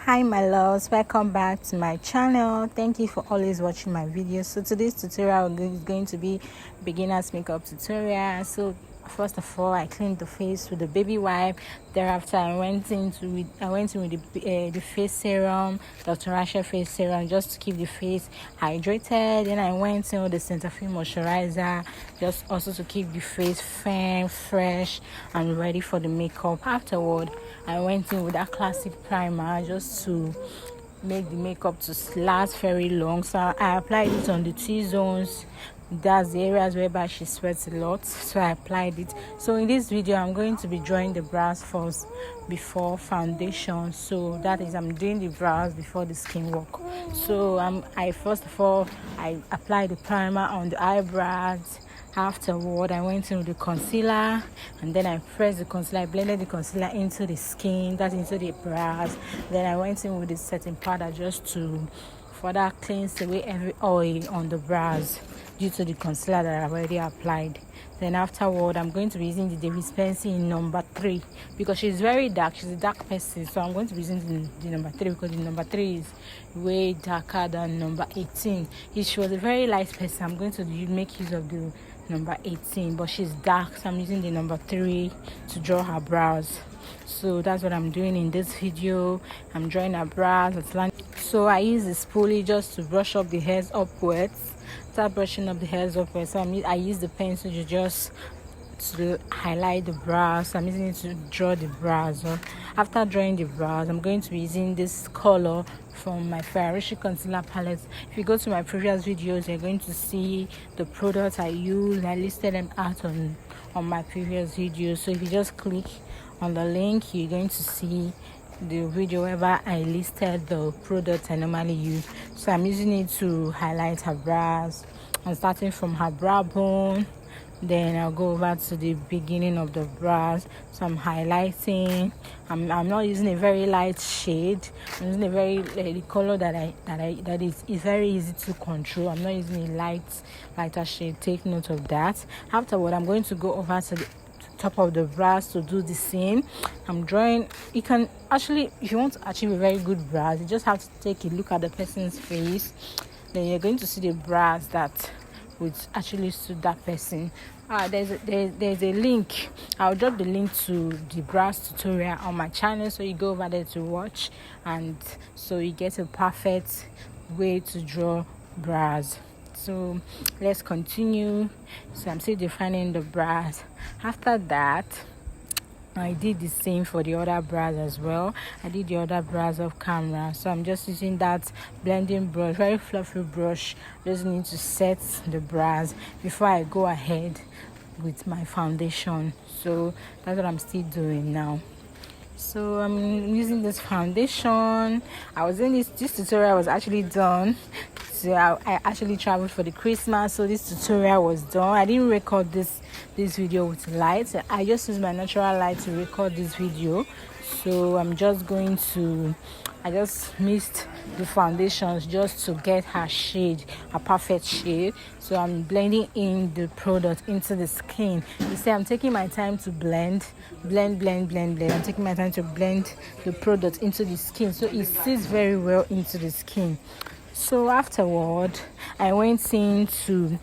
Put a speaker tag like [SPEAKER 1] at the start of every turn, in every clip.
[SPEAKER 1] Hi my loves, welcome back to my channel. Thank you for always watching my videos. So today's tutorial is going to be beginners makeup tutorial. So first of all, I cleaned the face with the baby wipe. Thereafter I went in with the face serum, Dr. Rasha face serum, just to keep the face hydrated. Then I went in with the Cetaphil moisturizer, just also to keep the face firm, fresh and ready for the makeup. Afterward, I went in with that classic primer just to make the makeup to last very long. So I applied it on the T-zones. That's the areas whereby she sweats a lot, so I applied it. So in this video I'm going to be drawing the brows first before foundation. So that is, I'm doing the brows before the skin work. So I first of all I applied the primer on the eyebrows. Afterward, I went in with the concealer, and then I pressed the concealer. I blended the concealer into the skin, that's into the brows. Then I went in with the setting powder just to further cleanse away every oil on the brows due to the concealer that I've already applied. Then afterward, I'm going to be using the David's pencil in number 3 because she's very dark. She's a dark person, so I'm going to be using the number 3 because the number 3 is way darker than number 18. If she was a very light person, I'm going to make use of the number 18, but she's dark, so I'm using the number 3 to draw her brows. So that's what I'm doing in this video. I'm drawing her brows. So I use the spoolie just to brush up the hairs upwards. Start brushing up the hairs upwards. So I use the pencil to just to highlight the brows. I'm using it to draw the brows. After drawing the brows, I'm going to be using this color from my Ferrari concealer palette. If you go to my previous videos, you're going to see the products I use. I listed them out on my previous videos. So if you just click on the link, you're going to see the video where I listed the products I normally use. So I'm using it to highlight her brows. I'm starting from her brow bone, then I'll go over to the beginning of the brows. So I'm highlighting. I'm not using a very light shade. I'm using a very the color that is very easy to control. I'm not using a lighter shade. Take note of that. Afterward, I'm going to go over to the top of the brows to do the same. I'm drawing. You can actually, if you want to achieve a very good brows, you just have to take a look at the person's face. Then you're going to see the brows that would actually suit that person. There's a link. I'll drop the link to the brows tutorial on my channel, so you go over there to watch, and so you get a perfect way to draw brows. So let's continue. So I'm still defining the brows. After that, I did the same for the other brows as well. I did the other brows off camera, so I'm just using that blending brush, very fluffy brush. Just need to set the brows before I go ahead with my foundation. So that's what I'm still doing now. So I'm using this foundation. I was in this tutorial was actually done. So I actually traveled for the Christmas, so this tutorial was done. I didn't record this video with lights. I just used my natural light to record this video. So I'm just going to, I just mixed the foundations just to get her shade, a perfect shade. So I'm blending in the product into the skin. You see, I'm taking my time to blend. I'm taking my time to blend the product into the skin, so it sits very well into the skin. So afterward, I went in to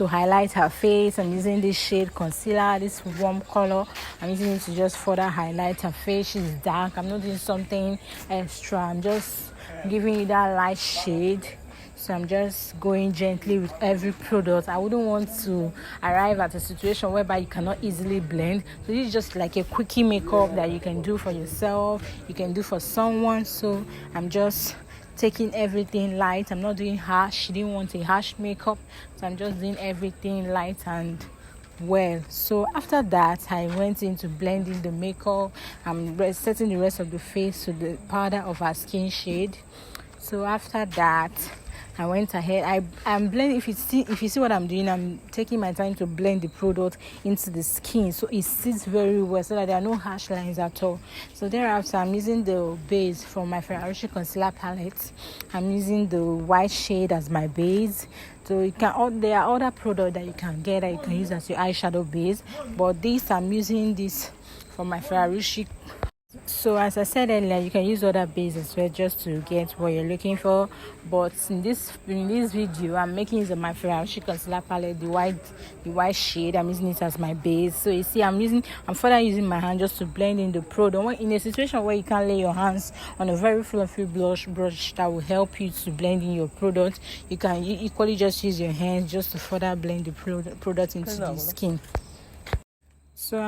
[SPEAKER 1] highlight her face. I'm using this shade concealer, this warm color. I'm using it to just further highlight her face. She's dark. I'm not doing something extra. I'm just giving you that light shade. So I'm just going gently with every product. I wouldn't want to arrive at a situation whereby you cannot easily blend. So this is just like a quickie makeup that you can do for yourself, you can do for someone. So I'm just taking everything light. I'm not doing harsh. She didn't want a harsh makeup, so I'm just doing everything light and well. So after that, I went into blending the makeup. I'm setting the rest of the face to the powder of her skin shade. So after that, I went ahead. I'm blending. If you see what I'm doing, I'm taking my time to blend the product into the skin, so it sits very well, so that there are no harsh lines at all. So thereafter, I'm using the base from my Ferrari concealer palette. I'm using the white shade as my base. So you can, there are other products that you can get that you can use as your eyeshadow base, but this, I'm using this from my Ferrari So as I said earlier, you can use other base as well just to get what you're looking for. But in this video, I'm making use of my Ferrari concealer palette, the white shade. I'm using it as my base. So you see, I'm further using my hand just to blend in the product. In a situation where you can't lay your hands on a very fluffy brush that will help you to blend in your product, you can equally just use your hands just to further blend the product into the skin. So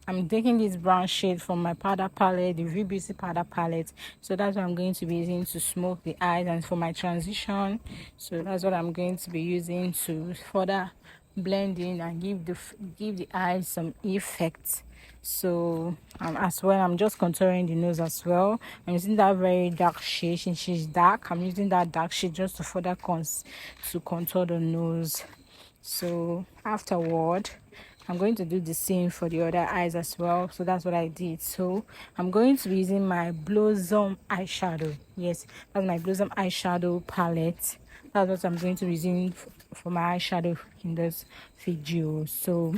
[SPEAKER 1] I'm taking this brown shade from my powder palette, the VBC powder palette. So that's what I'm going to be using to smoke the eyes and for my transition. So that's what I'm going to be using to further blend in and give the eyes some effect. So as well, I'm just contouring the nose as well. I'm using that very dark shade. Since she's dark, I'm using that dark shade just to further contour the nose. So afterward, I'm going to do the same for the other eyes as well. So that's what I did. So I'm going to be using my Blossom eyeshadow. Yes, that's my Blossom eyeshadow palette. That's what I'm going to be using for my eyeshadow in this video. So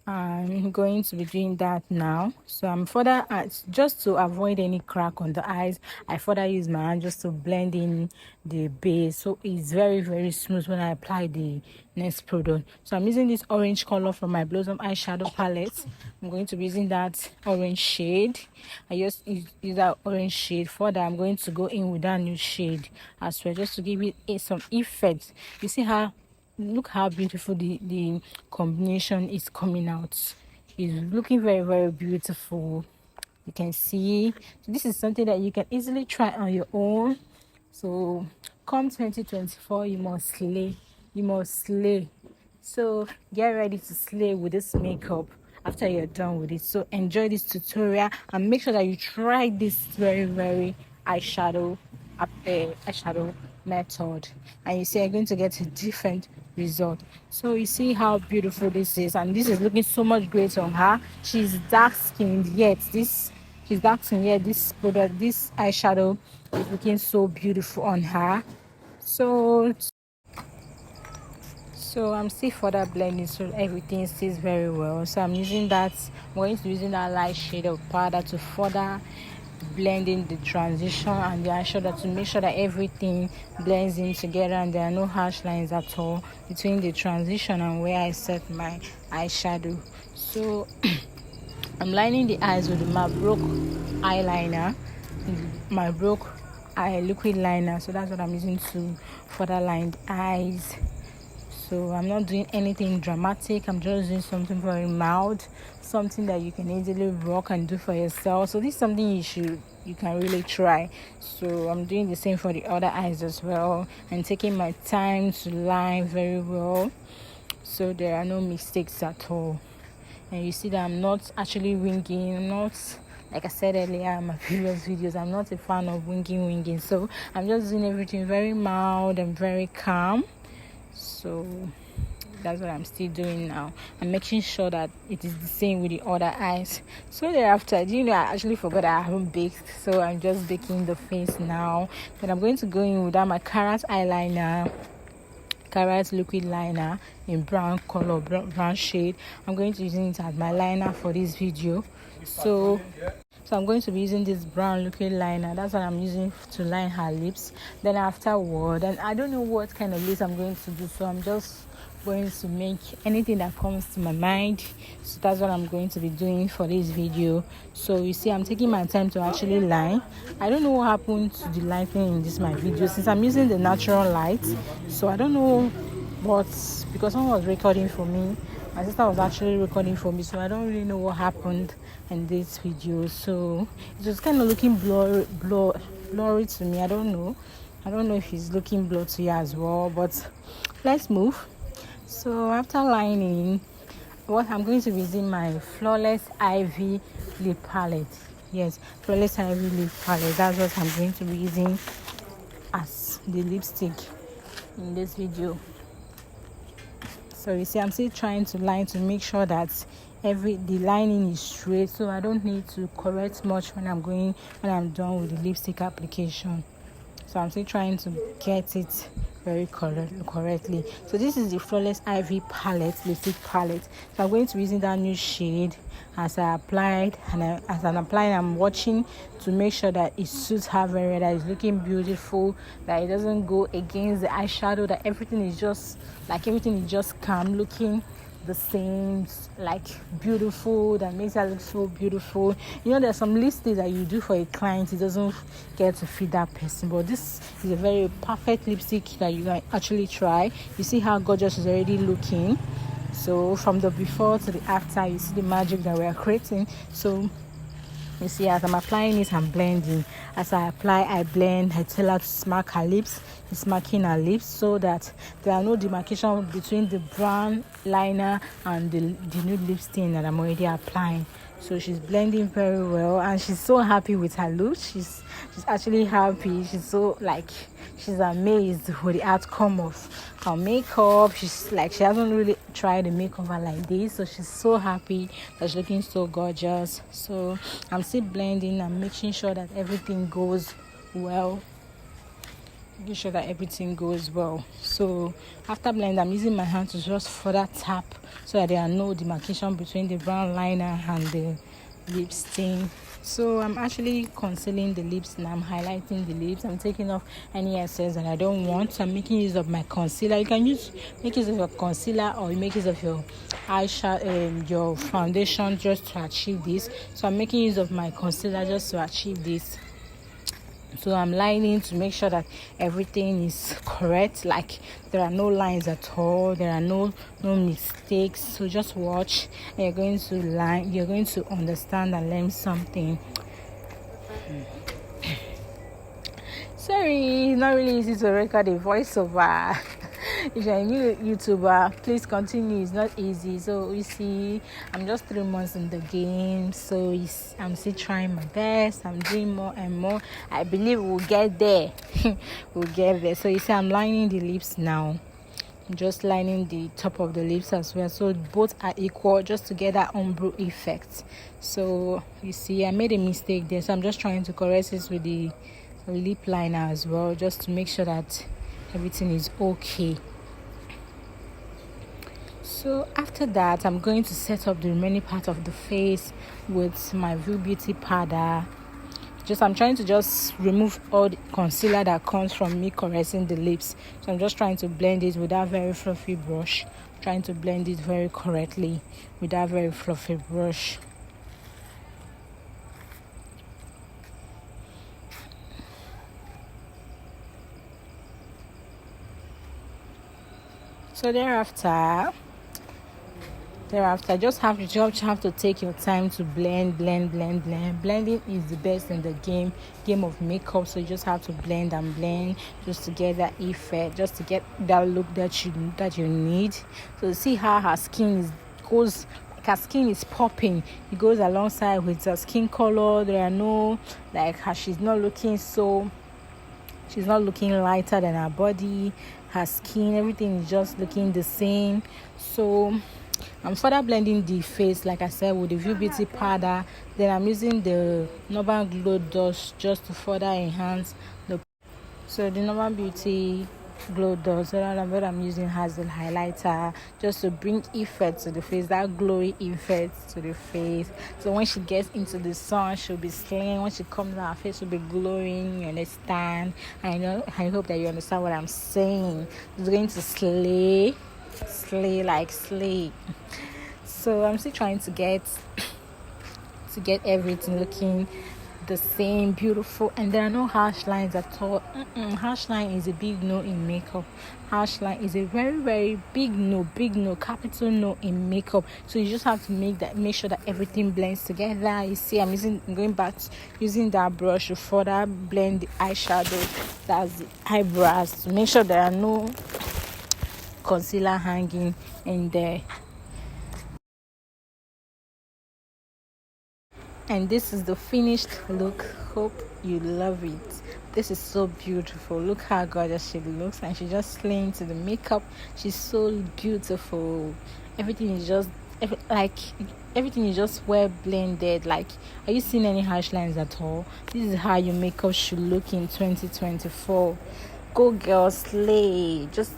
[SPEAKER 1] I'm going to be doing that now. So I'm further just to avoid any crack on the eyes, I further use my hand just to blend in the base, so it's very, very smooth when I apply the next product. So I'm using this orange color from my Blossom eyeshadow palette. I'm going to be using that orange shade. I just use that orange shade. Further, I'm going to go in with that new shade as well, just to give it some effect. You see how, look how beautiful the combination is coming out. It's looking very, very beautiful. You can see, so this is something that you can easily try on your own. So come 2024, you must slay. So get ready to slay with this makeup after you're done with it. So enjoy this tutorial and make sure that you try this very, very eyeshadow method, and you see you're going to get a different result. So you see how beautiful this is, and this is looking so much great on her. She's dark skinned, yet this product, this eyeshadow is looking so beautiful on her. So I'm still further blending so everything stays very well. So I'm using that, I'm going to be using that light shade of powder to further blend in the transition and the eyeshadow, to make sure that everything blends in together and there are no harsh lines at all between the transition and where I set my eyeshadow. So I'm lining the eyes with the Mabrook eyeliner, Mabrook eye liquid liner. So that's what I'm using to further line the eyes. So I'm not doing anything dramatic. I'm just doing something very mild, something that you can easily rock and do for yourself. So this is something you can really try. So I'm doing the same for the other eyes as well, and taking my time to line very well, so there are no mistakes at all. And you see that I'm not actually winging. I'm not, like I said earlier in my previous videos, I'm not a fan of winging. So I'm just doing everything very mild and very calm. So that's what I'm still doing now. I'm making sure that it is the same with the other eyes. So thereafter, I actually forgot that I haven't baked, so I'm just baking the face now. Then I'm going to go in with that my Carrot eyeliner, Carrot liquid liner in brown color, brown shade. I'm going to be using it as my liner for this video. So I'm going to be using this brown liquid liner. That's what I'm using to line her lips. Then afterward, and I don't know what kind of lips I'm going to do, so I'm just going to make anything that comes to my mind. So that's what I'm going to be doing for this video. So you see, I'm taking my time to actually line. I don't know what happened to the lighting in this my video, since I'm using the natural light. So I don't know, but because someone was recording for me, my sister was actually recording for me, so I don't really know what happened in this video. So it was kind of looking blurry to me. I don't know if it's looking blurry to you as well, but let's move. So after lining, what I'm going to be using my Flawless Ivy lip palette. Yes, Flawless Ivy lip palette. That's what I'm going to be using as the lipstick in this video. So you see, I'm still trying to line to make sure that the lining is straight, so I don't need to correct much when I'm done with the lipstick application. So I'm still trying to get it very correctly. So this is the Flawless Ivy palette, lipstick palette. So I'm going to be using that new shade as I applied, and as I'm applying, I'm watching to make sure that it suits her very well, that it's looking beautiful, that it doesn't go against the eyeshadow, that everything is just calm looking, the same, like beautiful, that makes her look so beautiful. You know, there's some lipstick that you do for a client, it doesn't get to fit that person, but this is a very perfect lipstick that you can actually try. You see how gorgeous it's already looking. So from the before to the after, you see the magic that we are creating. So you see, as I'm applying it, I'm blending. As I apply, I blend. I tell her to smack her lips. It's smacking her lips so that there are no demarcation between the brown liner and the nude lip stain that I'm already applying. So she's blending very well, and she's so happy with her look. She's actually happy. She's amazed with the outcome of her makeup. She's like, she hasn't really tried a makeover like this, so she's so happy that she's looking so gorgeous. So I'm still blending. I'm making sure that everything goes well. So after blending, I'm using my hand to just further tap so that there are no demarcation between the brown liner and the lip stain. So I'm actually concealing the lips and I'm highlighting the lips. I'm taking off any excess that I don't want. So I'm making use of my concealer. You can make use of your concealer, or you make use of your eyeshadow, your foundation, just to achieve this. So I'm making use of my concealer just to achieve this. So I'm lining to make sure that everything is correct, like there are no lines at all, there are no mistakes. So just watch, and you're going to understand and learn something. Sorry, it's not really easy to record a voiceover. If you're a new YouTuber, please continue. It's not easy. So you see, I'm just 3 months in the game, so I'm still trying my best. I'm doing more and more. I believe we'll get there. So you see, I'm lining the lips now. I'm just lining the top of the lips as well, so both are equal, just to get that ombre effect. So you see, I made a mistake there, so I'm just trying to correct this with the lip liner as well, just to make sure that everything is okay. So after that, I'm going to set up the remaining part of the face with my View Beauty powder. I'm trying to just remove all the concealer that comes from me caressing the lips. So I'm just trying to blend it with that very fluffy brush. Trying to blend it very correctly with that very fluffy brush. So thereafter, just have to take your time to blend. Blending is the best in the game of makeup. So you just have to blend and blend just to get that effect, just to get that look that you need. So see how her skin goes. Her skin is popping. It goes alongside with her skin color. There are no, like, she's not looking lighter than her body. Her skin, everything is just looking the same. So I'm further blending the face, like I said, with the View Beauty powder. Then I'm using the Normal Glow Dust just to further enhance the. So the Normal Beauty Glow Dust, what I'm using has the highlighter, just to bring effect to the face, that glowy effect to the face. So when she gets into the sun, she'll be slaying. When she comes out, her face will be glowing. You understand? I hope that you understand what I'm saying. It's going to slay. So I'm still trying to get everything looking the same, beautiful, and there are no harsh lines at all. Harsh line is a big no in makeup. Harsh line is a very, very big no, capital no in makeup. So you just have to make sure that everything blends together. You see, I'm going back to using that brush to further blend the eyeshadow, that's the eyebrows, to make sure there are no concealer hanging in there. And this is the finished look. Hope you love it. This is so beautiful. Look how gorgeous she looks, and she's just slaying to the makeup. She's so beautiful. Everything is just well blended. Like, are you seeing any harsh lines at all? This is how your makeup should look in 2024. Go girl, slay. Just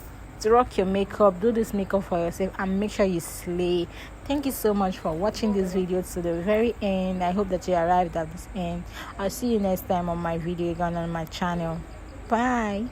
[SPEAKER 1] rock your makeup, do this makeup for yourself, and make sure you slay. Thank you so much for watching this video to the very end. I hope that you arrived at this end. I'll see you next time on my video again on my channel. Bye.